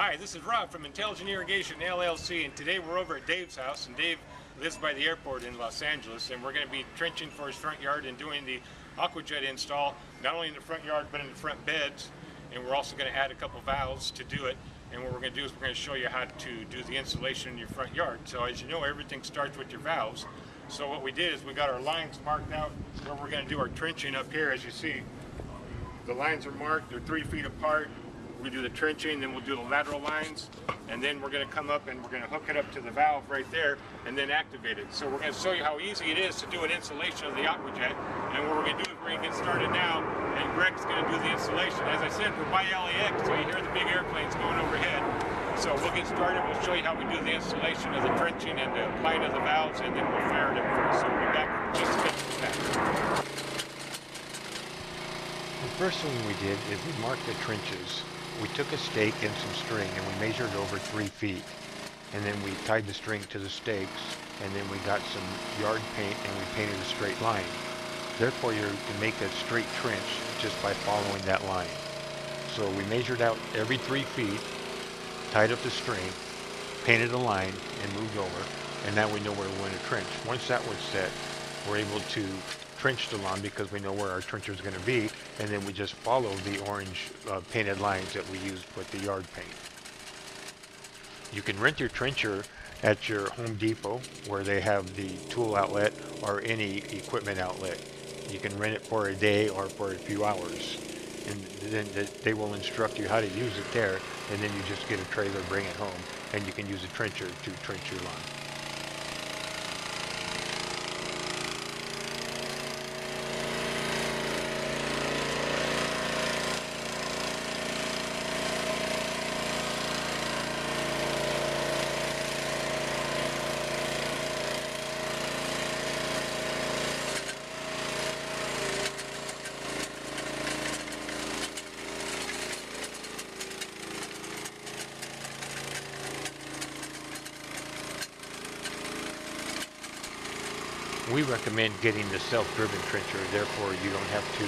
Hi, this is Rob from Intelligent Irrigation LLC, and today we're over at Dave's house, and Dave lives by the airport in Los Angeles, and we're going to be trenching for his front yard and doing the AquaJet install, not only in the front yard but in the front beds, and we're also going to add a couple valves to do it. And what we're going to do is we're going to show you how to do the installation in your front yard. So as you know, everything starts with your valves. So what we did is we got our lines marked out where we're going to do our trenching up here. As you see, the lines are marked, they're 3 feet apart. We do the trenching, then we'll do the lateral lines, and then we're going to come up and we're going to hook it up to the valve right there and then activate it. So we're going to show you how easy it is to do an installation of the AquaJet. And what we're going to do is we're going to get started now, and Greg's going to do the installation. As I said, we're by LAX, so you hear the big airplanes going overhead. So we'll get started, we'll show you how we do the installation of the trenching and the applying of the valves, and then we'll fire it up first. So we'll be back in just a bit for that. The first thing we did is we marked the trenches. We took a stake and some string and we measured over 3 feet. And then we tied the string to the stakes, and then we got some yard paint and we painted a straight line. Therefore, you can make a straight trench just by following that line. So we measured out every 3 feet, tied up the string, painted a line, and moved over. And now we know where we want to trench. Once that was set, we're able to trench the lawn because we know where our trencher is going to be, and then we just follow the orange painted lines that we used with the yard paint. You can rent your trencher at your Home Depot where they have the tool outlet or any equipment outlet. You can rent it for a day or for a few hours, and then they will instruct you how to use it there, and then you just get a trailer, bring it home, and you can use a trencher to trench your lawn. We recommend getting the self-driven trencher, therefore you don't have to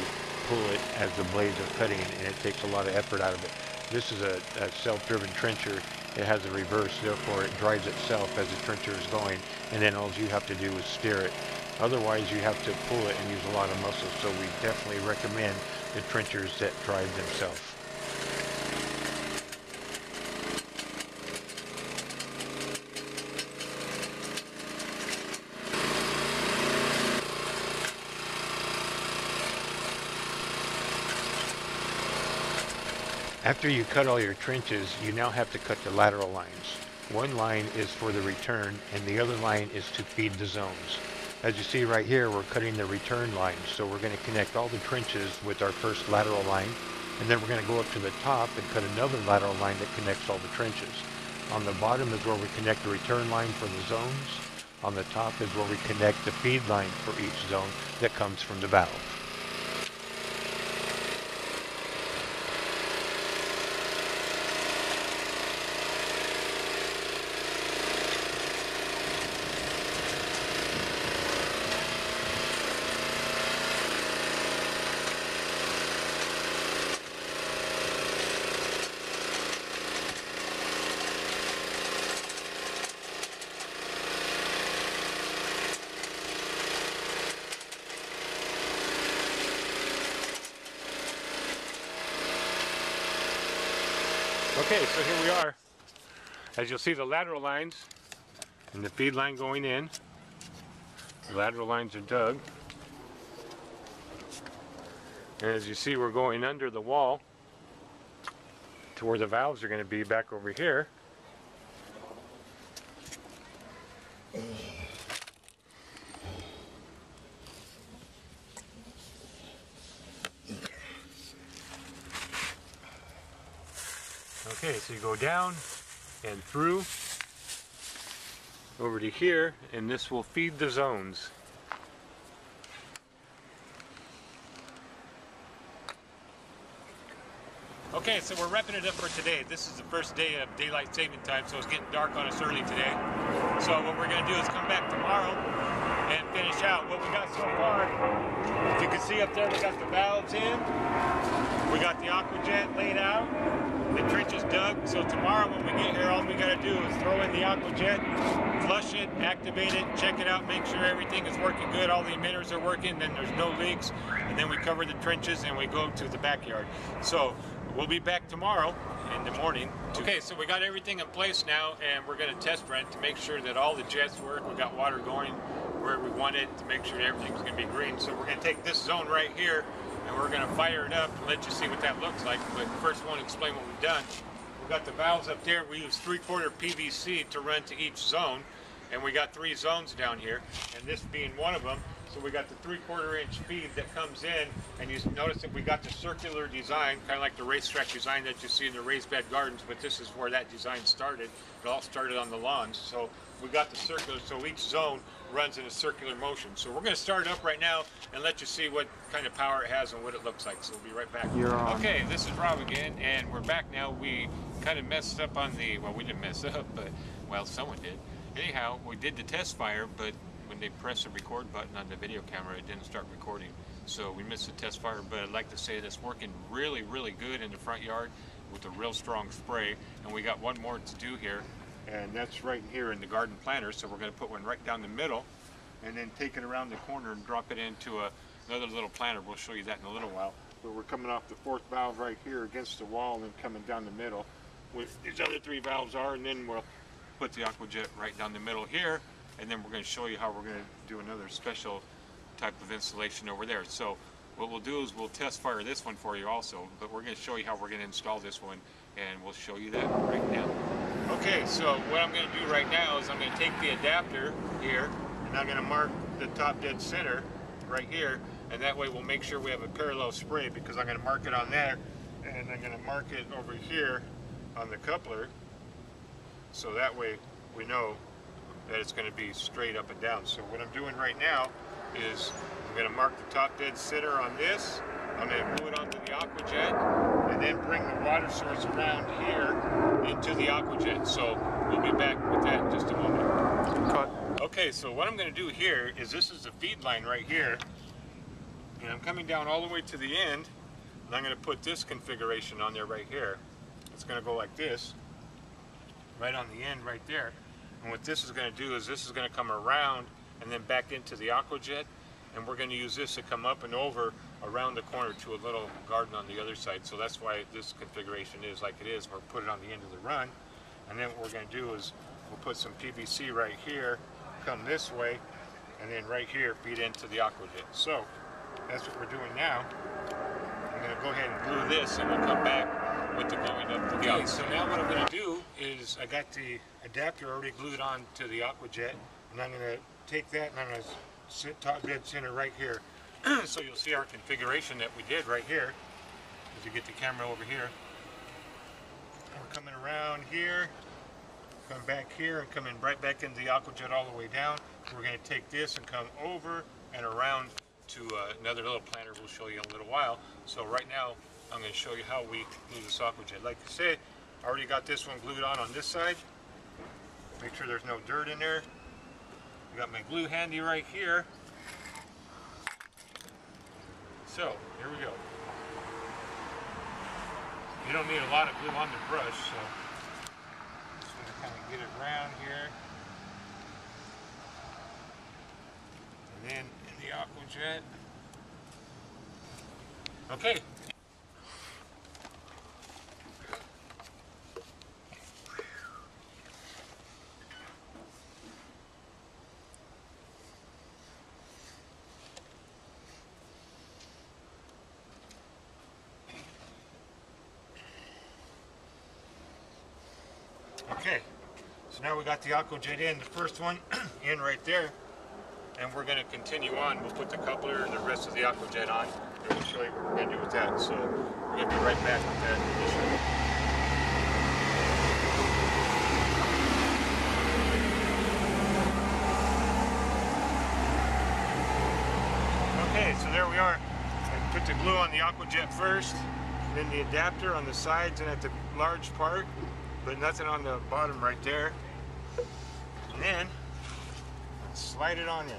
pull it as the blades are cutting, and it takes a lot of effort out of it. This is a self-driven trencher. It has a reverse, therefore it drives itself as the trencher is going, and then all you have to do is steer it. Otherwise you have to pull it and use a lot of muscle, so we definitely recommend the trenchers that drive themselves. After you cut all your trenches, you now have to cut the lateral lines. One line is for the return, and the other line is to feed the zones. As you see right here, we're cutting the return line, so we're going to connect all the trenches with our first lateral line, and then we're going to go up to the top and cut another lateral line that connects all the trenches. On the bottom is where we connect the return line for the zones. On the top is where we connect the feed line for each zone that comes from the valve. Okay, so here we are. As you'll see, the lateral lines and the feed line going in. The lateral lines are dug. And as you see, we're going under the wall to where the valves are going to be back over here. Okay, so you go down and through over to here, and this will feed the zones. Okay, so we're wrapping it up for today. This is the first day of daylight saving time, so it's getting dark on us early today. So what we're going to do is come back tomorrow and finish out what we got so far. If you can see up there, we got the valves in. We got the AquaJet laid out. The trench is dug. So tomorrow when we get here, all we got to do is throw in the AquaJet, flush it, activate it, check it out, make sure everything is working good, all the emitters are working, then there's no leaks, and then we cover the trenches and we go to the backyard. So we'll be back tomorrow in the morning. Okay, so we got everything in place now, and we're going to test run to make sure that all the jets work. We got water going where we want it to make sure that everything's going to be green. So we're going to take this zone right here and we're going to fire it up and let you see what that looks like. But first I want to explain what we've done. We've got the valves up there. We use 3/4 PVC to run to each zone, and we got 3 zones down here, and this being one of them. So we got the 3/4 inch feed that comes in, and you notice that we got the circular design, kind of like the racetrack design that you see in the raised bed gardens, but this is where that design started. It all started on the lawns. So we got the circular, so each zone runs in a circular motion. So we're going to start it up right now and let you see what kind of power it has and what it looks like. So we'll be right back. You're on. Okay, this is Rob again, and we're back now. We kind of messed up on the, well, we didn't mess up, but, well, someone did. Anyhow, we did the test fire, but when they pressed the record button on the video camera, it didn't start recording. So we missed the test fire, but I'd like to say that's working really, really good in the front yard with a real strong spray. And we got one more to do here, and that's right here in the garden planter. So we're going to put one right down the middle and then take it around the corner and drop it into another little planter. We'll show you that in a little while. But we're coming off the 4th valve right here against the wall and then coming down the middle where these other 3 valves are, and then we'll put the AquaJet right down the middle here, and then we're going to show you how we're going to do another special type of installation over there. So what we'll do is we'll test fire this one for you also, but we're going to show you how we're going to install this one, and we'll show you that right now. Okay, so what I'm going to do right now is I'm going to take the adapter here, and I'm going to mark the top dead center right here, and that way we'll make sure we have a parallel spray, because I'm going to mark it on there, and I'm going to mark it over here on the coupler, so that way we know that it's going to be straight up and down. So what I'm doing right now is I'm going to mark the top dead center on this. I'm going to glue it onto the AquaJet and then bring the water source around here into the AquaJet. So we'll be back with that in just a moment. Cut. Okay, so what I'm going to do here is this is the feed line right here, and I'm coming down all the way to the end, and I'm going to put this configuration on there right here. It's going to go like this, right on the end right there. And what this is going to do is this is going to come around and then back into the AquaJet, and we're going to use this to come up and over around the corner to a little garden on the other side. So that's why this configuration is like it is. We'll put it on the end of the run, and then what we're going to do is we'll put some PVC right here, come this way, and then right here feed into the AquaJet. So that's what we're doing now. I'm going to go ahead and glue this, and we'll come back with the gluing up to the AquaJet. So now what I'm going to do is I got the adapter already glued on to the AquaJet, and I'm going to take that and I'm going to sit top dead center right here. So you'll see our configuration that we did right here. As you get the camera over here, we're coming around here, come back here, and coming right back into the AquaJet all the way down. We're going to take this and come over and around to another little planter we'll show you in a little while. So right now I'm going to show you how we glue this AquaJet. Like I said, I already got this one glued on this side. Make sure there's no dirt in there. I got my glue handy right here. So, here we go. You don't need a lot of glue on the brush, so just going to kind of get it around here. And then in the AquaJet. Okay. Okay, so now we got the AquaJet in, the first one in right there, and we're going to continue on. We'll put the coupler and the rest of the AquaJet on, and we'll show you what we're going to do with that. So we're going to be right back with that initially. Okay, so there we are. I put the glue on the AquaJet first, and then the adapter on the sides and at the large part, but nothing on the bottom right there. And then slide it on in.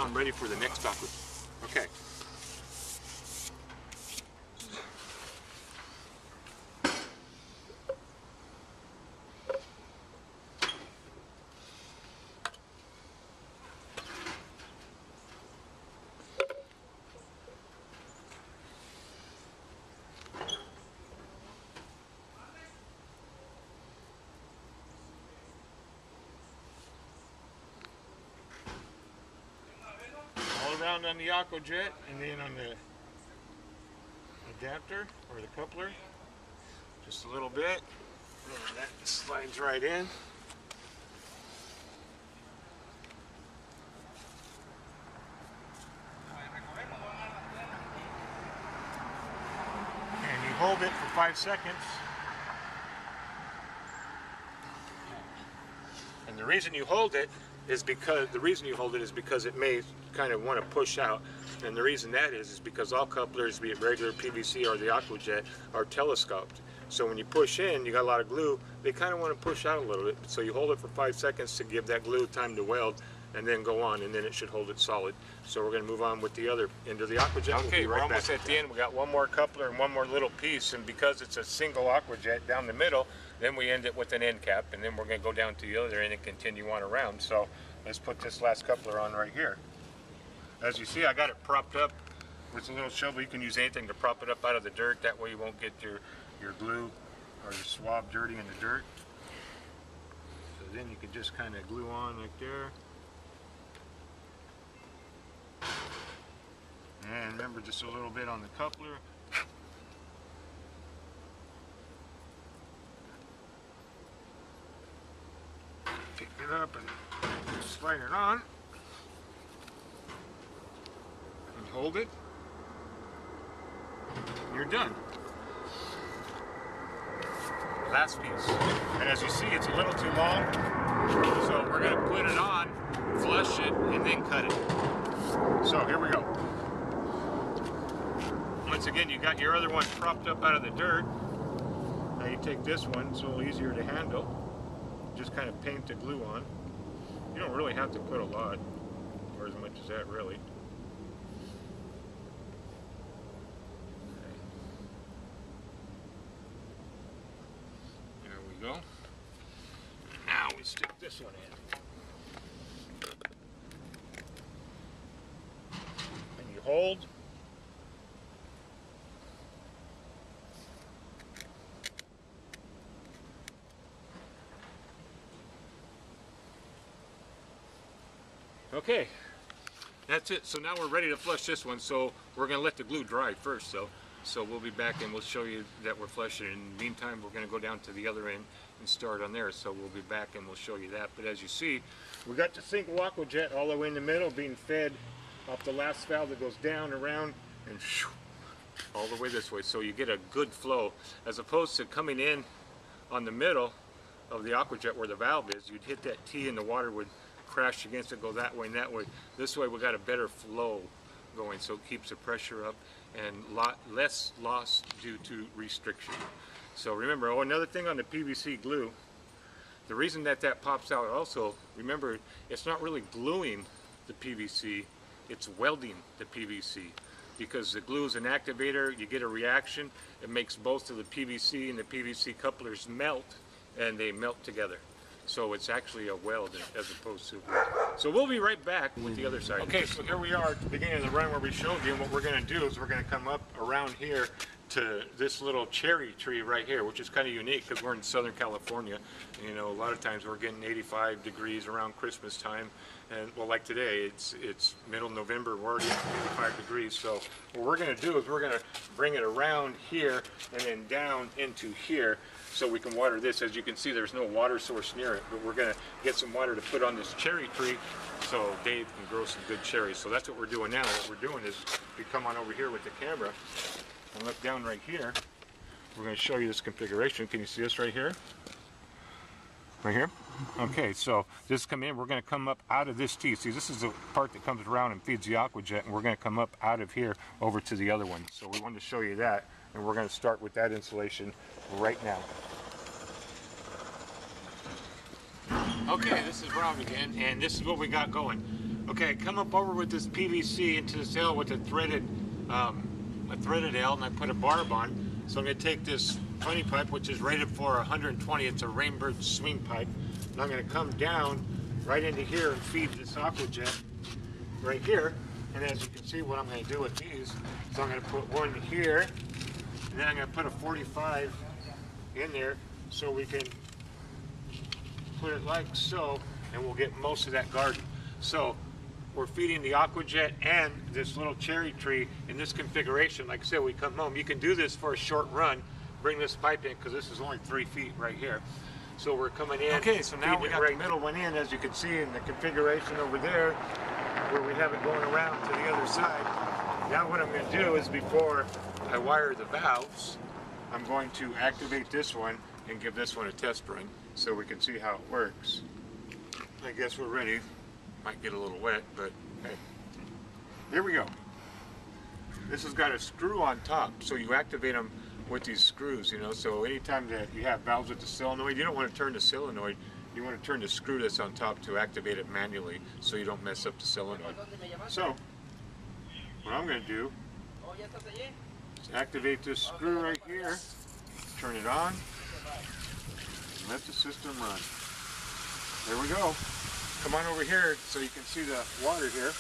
down, ready for the next aqua. Okay. Around on the AquaJet, and then on the adapter or the coupler, just a little bit, and that slides right in. And you hold it for 5 seconds. And the reason you hold it is because it may kind of want to push out, and the reason that is because all couplers, be it regular PVC or the AquaJet, are telescoped. So when you push in, you got a lot of glue, they kind of want to push out a little bit. So you hold it for 5 seconds to give that glue time to weld, and then go on, and then it should hold it solid. So we're going to move on with the other end of the AquaJet. Okay, we're almost at the end. We got one more coupler and one more little piece, and because it's a single AquaJet down the middle, then we end it with an end cap, and then we're going to go down to the other end and continue on around. So let's put this last coupler on right here. As you see, I got it propped up with a little shovel. You can use anything to prop it up out of the dirt. That way you won't get your glue or your swab dirty in the dirt. So then you can just kind of glue on like there. And remember, just a little bit on the coupler. Pick it up and slide it on. And hold it. You're done. Last piece. And as you see, it's a little too long. So we're going to put it on, flush it, and then cut it. So here we go. Once again, you got your other one propped up out of the dirt. Now you take this one, it's a little easier to handle. Just kind of paint the glue on. You don't really have to put a lot, or as much as that really. There we go. Now we stick this one in. And you hold. Okay, that's it. So now we're ready to flush this one. So we're going to let the glue dry first, though. So we'll be back and we'll show you that we're flushing. In the meantime, we're going to go down to the other end and start on there. So we'll be back and we'll show you that. But as you see, we got the single AquaJet all the way in the middle, being fed off the last valve that goes down, around, and all the way this way. So you get a good flow, as opposed to coming in on the middle of the AquaJet where the valve is. You'd hit that T and the water would crash against it, go that way and that way. This way we got a better flow going, so it keeps the pressure up and less loss due to restriction. So remember, another thing on the PVC glue, the reason that pops out also, remember, it's not really gluing the PVC, it's welding the PVC, because the glue is an activator. You get a reaction, it makes both of the PVC and the PVC couplers melt, and they melt together. So it's actually a weld as opposed to glue. So we'll be right back with the other side. Okay, so here we are at the beginning of the run where we showed you, and what we're going to do is we're going to come up around here to this little cherry tree right here, which is kind of unique because we're in Southern California. And, you know, a lot of times we're getting 85 degrees around Christmas time, and well, like today, it's middle November, we're already at 85 degrees. So what we're going to do is we're going to bring it around here and then down into here, so we can water this. As you can see, there's no water source near it, but we're going to get some water to put on this cherry tree so Dave can grow some good cherries. So that's what we're doing now. What we're doing is we come on over here with the camera and look down right here. We're going to show you this configuration. Can you see this right here? Right here? Okay, so this come in, we're going to come up out of this T. See, this is the part that comes around and feeds the AquaJet, and we're going to come up out of here over to the other one. So we wanted to show you that, and we're going to start with that installation right now. Okay, this is Rob again, and this is what we got going. Okay, come up over with this PVC into the sail with a threaded L, and I put a barb on. So I'm going to take this 20 pipe, which is rated for 120. It's a Rainbird swing pipe. And I'm going to come down right into here and feed this AquaJet right here. And as you can see, what I'm going to do with these is I'm going to put one here, and then I'm going to put a 45 in there so we can put it like so, and we'll get most of that garden. So we're feeding the AquaJet and this little cherry tree in this configuration. Like I said, we come home. You can do this for a short run. Bring this pipe in because this is only 3 feet right here. So we're coming in. Okay, so now we got the middle one in, as you can see in the configuration over there, where we have it going around to the other side. Now what I'm going to do is, before I wire the valves, I'm going to activate this one and give this one a test run so we can see how it works. I guess we're ready. Might get a little wet, but hey. Here we go. This has got a screw on top, so you activate them with these screws, you know, so anytime that you have valves with the solenoid, you don't want to turn the solenoid, you want to turn the screw that's on top to activate it manually so you don't mess up the solenoid. So, what I'm going to do is activate this screw right here, turn it on, and let the system run. There we go. Come on over here so you can see the water here.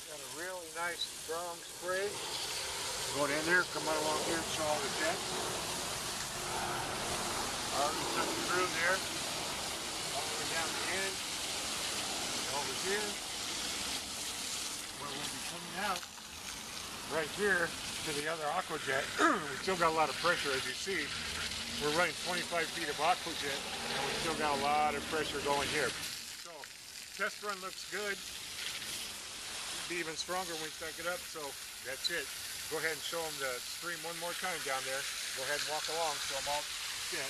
Got a really nice strong spray. Going in there, come on along here and show all the jets. Already coming through there. All the way down the end. And over here. Where we'll be coming out. Right here to the other AquaJet. We still got a lot of pressure, as you see. We're running 25 feet of AquaJet, and we still got a lot of pressure going here. So, test run looks good. It'll be even stronger when we stack it up, so that's it. Go ahead and show them the stream one more time down there. Go ahead and walk along so I'm all set.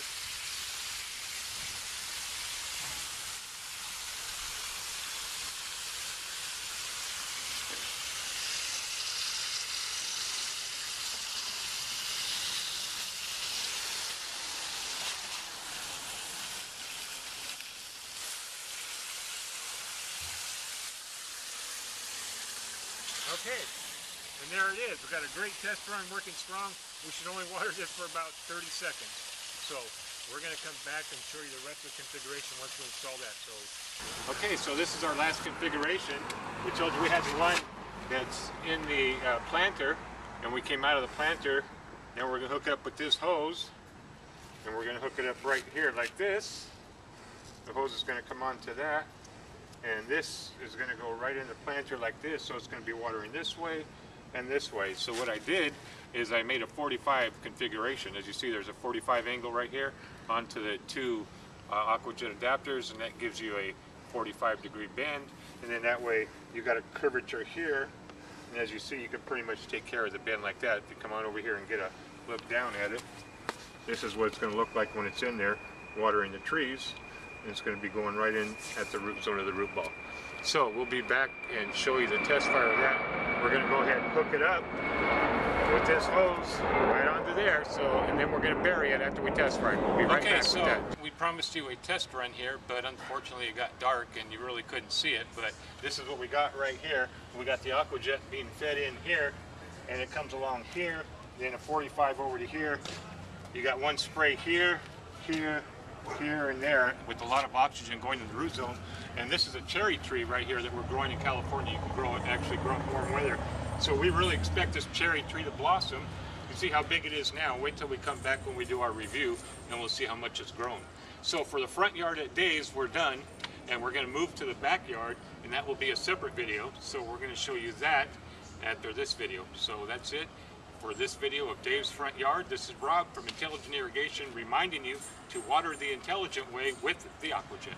Okay, and there it is. We've got a great test run working strong. We should only water this for about 30 seconds. So we're going to come back and show you the rest of the configuration once we install that. Okay, so this is our last configuration. We told you we had the one that's in the planter, and we came out of the planter. Now we're going to hook up with this hose, and we're going to hook it up right here like this. The hose is going to come onto that. And this is going to go right in the planter like this, so it's going to be watering this way and this way. So what I did is I made a 45 configuration. As you see, there's a 45 angle right here onto the two AquaJet adapters, and that gives you a 45-degree bend. And then that way you got a curvature here, and as you see, you can pretty much take care of the bend like that. If you come on over here and get a look down at it, this is what it's going to look like when it's in there watering the trees. It's going to be going right in at the root zone of the root ball. So we'll be back and show you the test fire of that. We're going to go ahead and hook it up with this hose right onto there. So, and then we're going to bury it after we test fire. We'll be right back with that. We promised you a test run here, but unfortunately it got dark and you really couldn't see it. But this is what we got right here. We got the AquaJet being fed in here, and it comes along here, then a 45 over to here. You got one spray here, here, here and there with a lot of oxygen going to the root zone. And this is a cherry tree right here that we're growing in California. You can grow it, actually grow in warm weather. So we really expect this cherry tree to blossom. You see how big it is now. Wait till we come back when we do our review and we'll see how much it's grown. So for the front yard at Dave's, we're done, and we're going to move to the backyard, and that will be a separate video. So we're going to show you that after this video. So that's it for this video of Dave's front yard. This is Rob from Intelligent Irrigation reminding you to water the intelligent way with the AquaJet.